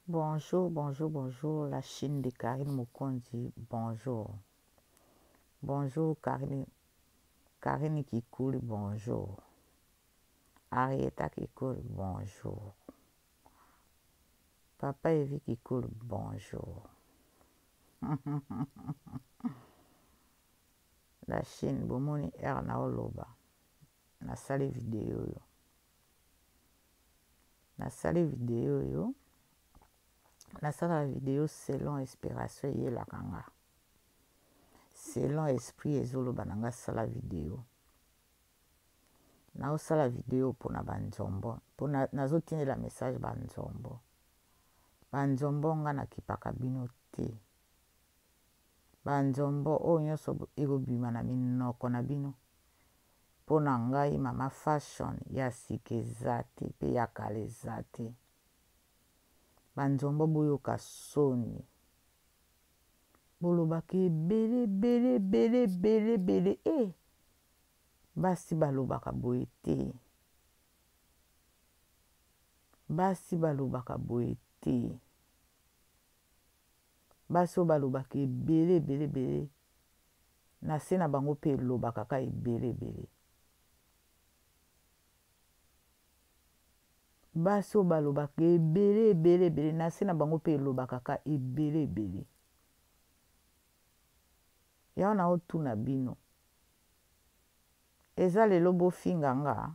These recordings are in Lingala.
Bonjour, bonjour, bonjour, la Chine de Karine Mokondi, bonjour. Bonjour, Karine Kikouli, bonjour. Arieta Kikouli, bonjour. Papa Evi Kikouli, bonjour. La Chine, bomoni na oloba. Nasali video yo. Nasala video selon inspiration yela kanga. Selon esprit ezoloba nanga sala video. Naosala video pona banzombo. Nazotindela message banzombo. Banzombo nga nakipaka bino te. Banzombo oyo nyonso ekobima na minoko na bino. Pona ngai mama fashion ya sika eza te mpe ya kala eza te. Banzombo boyoka soni. Bolobaka ebele. Basi balobaka boye te. Basi oyo balobaka ebele. Na se na bango mpe elobaka ka ebele. Basi oyo balobaka ebele. Na se na bango mpe elobaka ka ebele. Yaho na otuna bino. Eza lelo bofinga nga.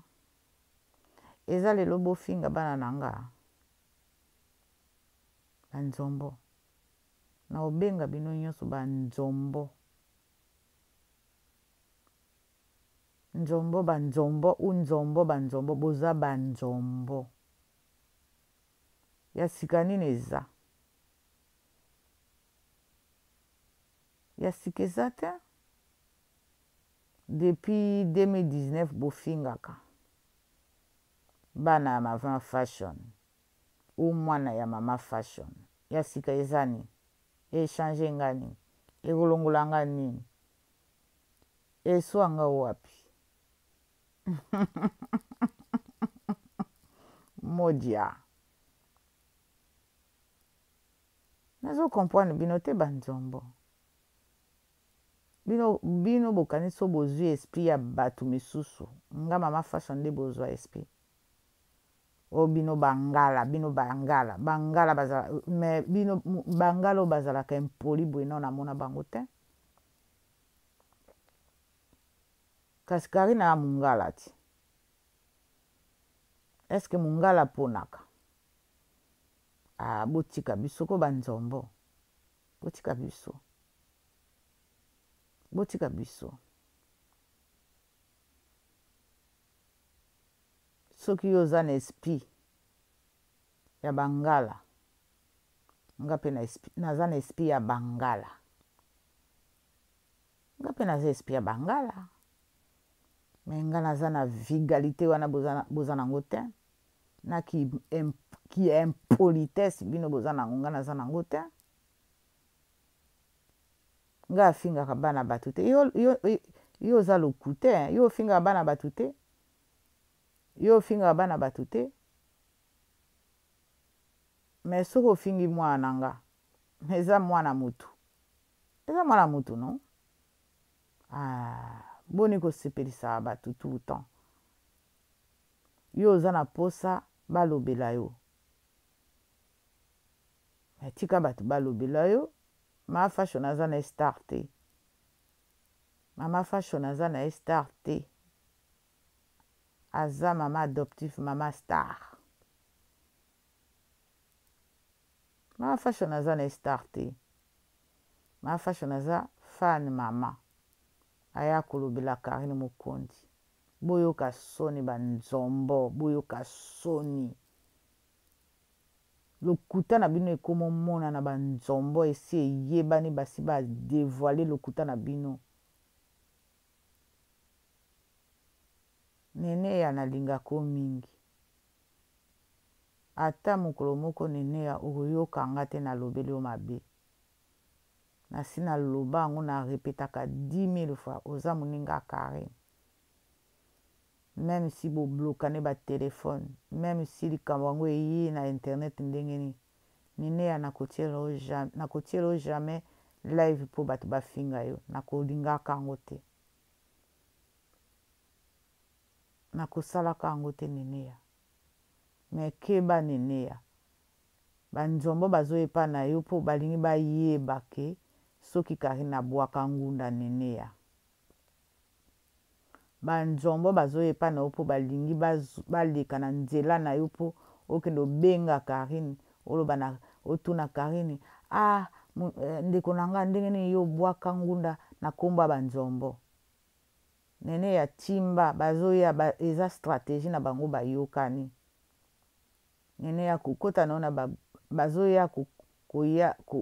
Eza lelo bofinga bana na nga. Banzombo. Na obenga bino nyonso banzombo. Banzombo boza banzombo. Ya sika nini eza? Ya sika eza te? Depuis 2019 bofingaka. Bana ya mama fashion. Ou mwana ya mama fashion. Ya sika eza nini? Echange nga nini? Ekolongola nga nini? Eswa nga wapi? Modia. Nazo comprendre bino te banzombo. Bino bokani so bozwi esprit ya batu misusu. Nga mama fashion nde bozwa esprit. O bino bangala. Bangala bazala. Mais bino bangala bazala ka impoli boye non amona bango te. Kasi Karina ya mungala ti. Est-ce que mungala ponaka? Botika biso ko banzombo. Botika biso. Soki yo za na esprit ya bangala. Nga pe naza na esprit ya bangala. Mais nga naza na vigalité wana boza nango te. Na ki impolitesse bino boza nango nga naza nango te. Nga afingaka bana batu te. Yo za loku te. Yo fingaka bana batu te. Mais soki ofingi mwana nga. Eza mwana mutu. No? Boni kosepelisa batu tout le temps. Yo oza na posa balobela yo. Tika batu balobela yo. Mama fashion aza na star te. Aza mama adoptif, mama star. Mama fashion aza na star te. Mama fashion aza fan mama. Aya kolobela Karine Mokondi. Boyoka soni banzombo. Boyoka soni. Lokuta na bino ekomo mona na banzombo esi eyebani basi ba dévoiler lokuta na bino. Nene ya nalingako mingi. Ata mokolo moko nene ya okoyoka nga te na lobeli yo mabe. Nasi na loba yango na repetaka 10,000 fois. Oza moninga Karine. Même si bo blokane ba téléphone. Même si likambo yango eye na internet ndenge nini. Nene nakotiela jamais live mpo bato bafinga yo, nakolingaka yango te, nakosalaka yango te neneya. Me keba neneya banzombo bazoyepa na yo mpo balingi bayeba ke soki Carine abwaka ngunda neneya. Banzombo bazoyepa na yo mpo balingi baleka na nzela na yo mpo okende obenga Carine oloba na otuna Carine ndeko na nga ndenge nini yo obwaka ngunda na nkombo ya banzombo. Neneya timba bazoya eza stratégie na bango bayokani. Neneya kokota na yo na bazoya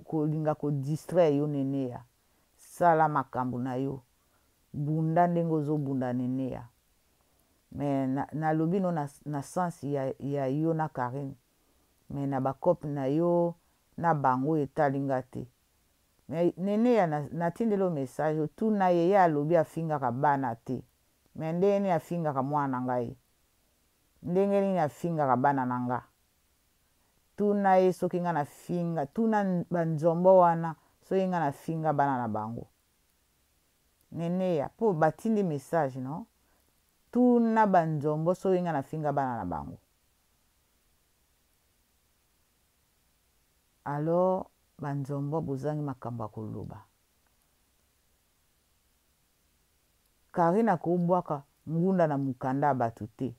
kolinga kodistraire yo neneya. Sala makambo na yo bunda ndenge ozobunda neneya. Me nalobi no na sens ya yo na Carine. Me na bakope na yo na bango etalinga te. Me neneya natindeli yo message otuna ye alobi afingaka bana te. Me ndenge nini afingaka mwana na ngai, ndenge nini afingaka bana na nga, tuna ye soki nga nafinga, tuna banzombo wana soki nga nafinga bana na bango neneya mpo batindi message no, tuna banzombo soki nga nafinga bana na bango. Alors banzombo bozangi makambo ya koloba. Carine akobwaka ngunda na mukanda ya bato te,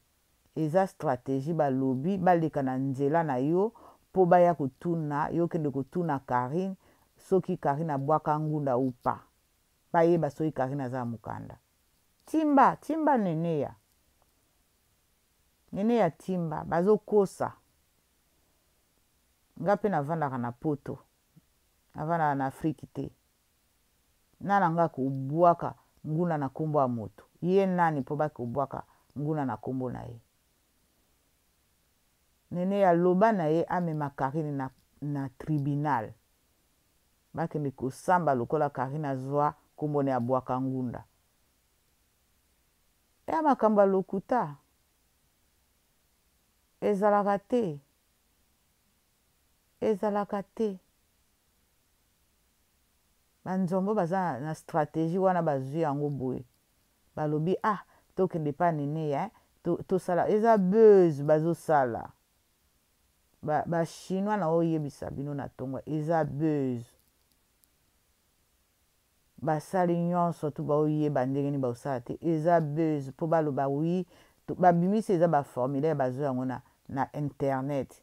eza stratégie balobi baleka na nzela na yo mpo baya kotuna yo kende kotuna Carine soki Carine abwaka ngunda upa, bayeba soki Carine aza mukanda. Timba neneya timba bazokosa. Nga mpe navandaka na poto, navandaka na Afrique te, nana nga kobwaka ngunda na nkombo ya moto ye nani mpo bakobwaka ngunda na nkombo na ye. Neneya loba na ye amema Carine na tribunal bakende kosamba lokola Carine azwa nkombo na abwaka ngunda. Ya makambo ya lokuta ezalaka te. Banzombo baza na stratégie wana bazwi yango boye balobi tokende pa neneya tosala eza buzz bazosala. Bachinois na oyebisa bino na ntongo eza buzz. Basali nyonso tu baoyeba ndenge nini baosala te, eza buzz mpo baloba wi babimisi eza baformulaire bazwa yango na internet.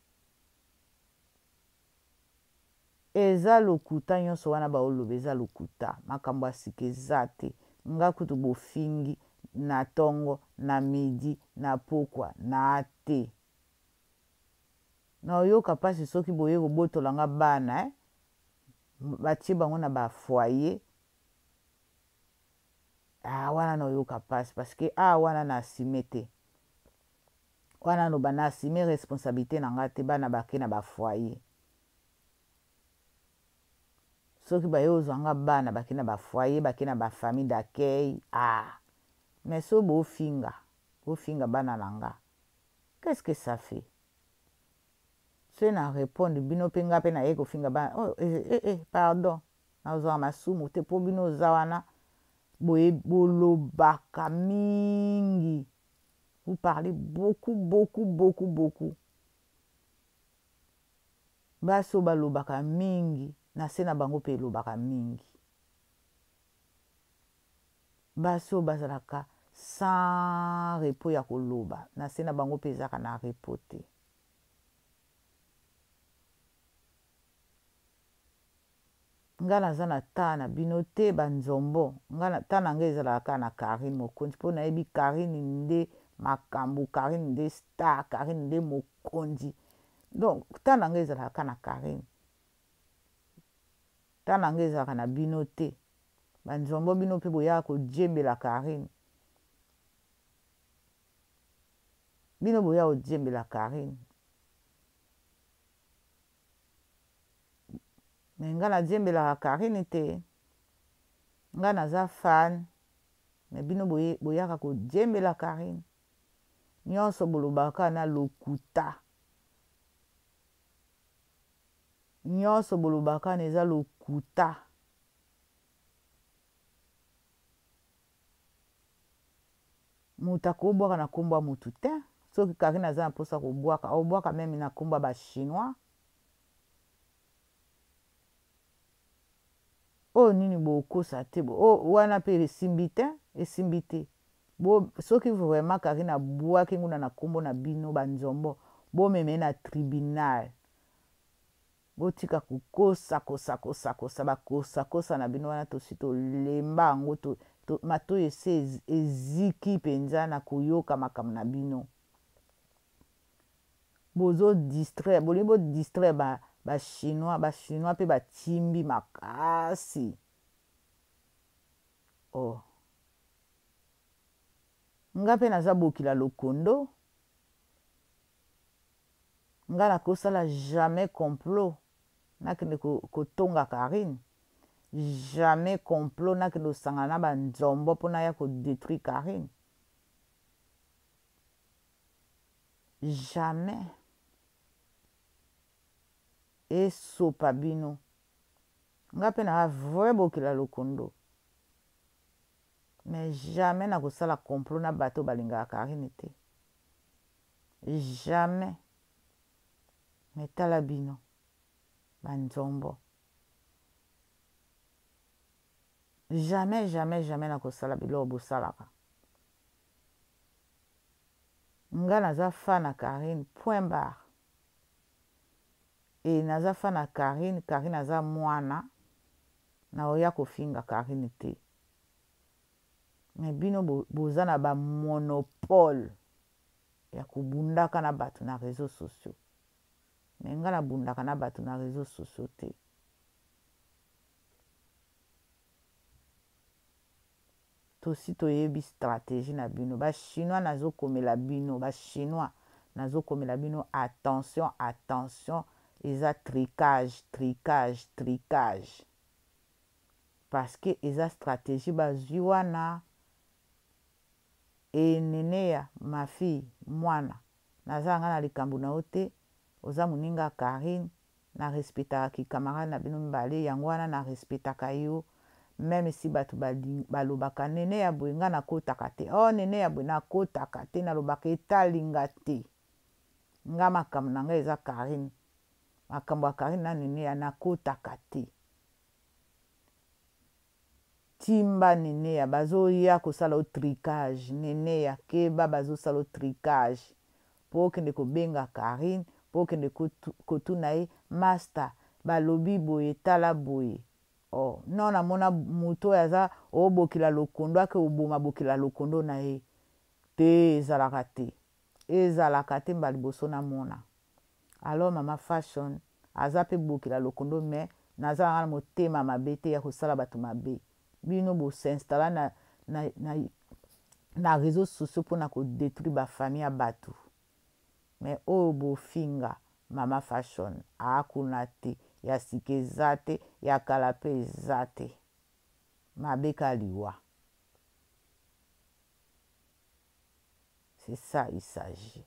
Eza lokuta nyonso wana baoloba eza lokuta, makambo ya sika eza te. Nga kutu bofingi na ntongo na midi na pokwa na te. Na oyoka mpasi soki boye kobotolanga bana batie bango na bafoyer wana na oyoka mpasi parceke wana na asime te, wana loba na asime responsabilité na nga te, bana bake na bafoyer. Soki baye ozwanga bana bake na bafoyer bake na bafamille d'accueil mais so bofinga bana na nga, qu'est-ce que ça fait? So na répondre bino mpe nga mpe naye kofinga bana pardon nazwaka masumu te mpo bino oza wana boye bolobaka mingi, vous parlez beaucoup. Baso balobaka mingi na se na bango mpe elobaka mingi. Baso bazalaka sans repos ya koloba na se na bango mpe ezaka na repos te. Nga naza na ta na bino te banzombo, nga ta na nga ezalaka na Carine mokonzi mpo nayebi Carine nde makambo, Carine nde star, Carine nde mokonzi. Donc ta na nga ezalaka na Carine, ta na nga ezalaka na bino te banzombo. Bino mpe boyaka kojembela Carine, bino boya kojembela Carine. Me nga najembelaka Carine te, nga naza fan. Me bino boyaka kojembela Carine, nyonso bolobaka na lokuta. nyonso bolobaka wana eza lokuta. Moto akobwaka na nkombo ya motu te soki Karine aza na mposa kobwaka obwaka meme na nkombo ya bachinois. Oyo nini bokosa te wana mpe esimbi te soki vraiment Karine abwaki nguna na nkombo na bino banzombo bomeme na tribunal botika kokosa bakosakosa na bino wana tosi tolemba yango matoyi ese eziki mpenza na koyoka makambo na bino. Bolingi bodistraire bachinois mpe batimbi makasi. Nga mpe naza bokila lokondo, nga nakosala jamais complot nakende kotonga Karine, jamais complot nakende kosangana na banzombo mpona ya kodétruire Karine, jamais. Esopa bino nga mpe na vrai bokila lokondo, mais jamais nakosala complot na bato balingaka Karine te, jamais. Mais tala bino banzombo, jamais nakosala biloko bosalaka. Nga naza fa na Karine point barre. E naza fa na Karine aza mwana na oya kofinga Karine te. Mais bino boza na bamonopole ya kobundaka na bato na réseaux sociaux. Mais nga nabundaka na bato na réseaux sociaux te. Tosi toyebi stratégie na bino. Bachinois nazokomela bino. Bachinois nazokomela bino. Attention. Eza tricage. Parce que eza stratégie bazwi wana. E nene ya ma fille mwana. Naza nga na likambo na yo te. Oza moninga Karine. Na respectaka ki camarade na bino mibale. Yango wana na respectaka yo. Même si bato balobaka nene ya boye nga nakotaka te. Nene ya boye nakotaka te. Nalobaka etalinga te. Nga makambo na nga eza Karine. Makambo ya Karine na nene ya nakotaka te. Timba nene ya bazoya kosala o tricage. Nene ya keba bazosala o tricage. Po kende kobenga Karine. Po kende kotuna ye master. Balobi boye tala boye. Non namona moto oyo aza obokila lokondo ake oboma bokila lokondo na ye te ezalaka te mba liboso namona. Alors mama fashion aza mpe bokila lokondo me naza na motema mabe te ya kosala bato mabe. Bino bosinstala na réseaux sociaux mpona kodétruire bafamille ya bato. Mais oyo bofinga mama fashion akuna te. Ya sika eza te, ya kala mpe eza te. Mabeka liwa. C'est ça il s'agit.